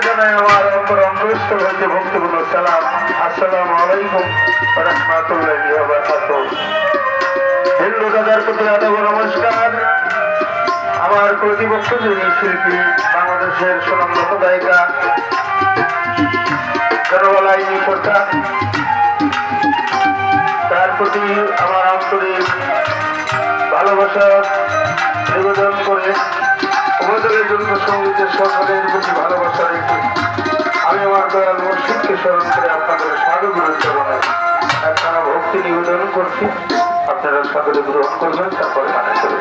জানাই আমার অন্তরস্থল হইতে ভক্তিপূর্ণ সালাম। আসসালামু আলাইকুম ওয়া রাহমাতুল্লাহি ওয়া বারাকাতুহু। হিন্দু দাদার প্রতি আদাব ও নমস্কার। আমার প্রতিপক্ষ যিনি শিল্পী, বাংলাদেশের সুনামধন্য গায়িকা জনবালাইনি সরকার, তার প্রতি আমার আন্তরিক ভালোবাসা নিবেদন করে উপযোগের জন্য সঙ্গীতের সকলের প্রতি ভালোবাসা রেখে আমি আমার দয়াল মুর্শিদকে স্মরণ করে আপনাদের সাধু গুরুত্ব বানাই একখানা ভক্তি নিবেদন করছি। আপনারা সকলে গ্রহণ করবেন, তারপরে গানে চলে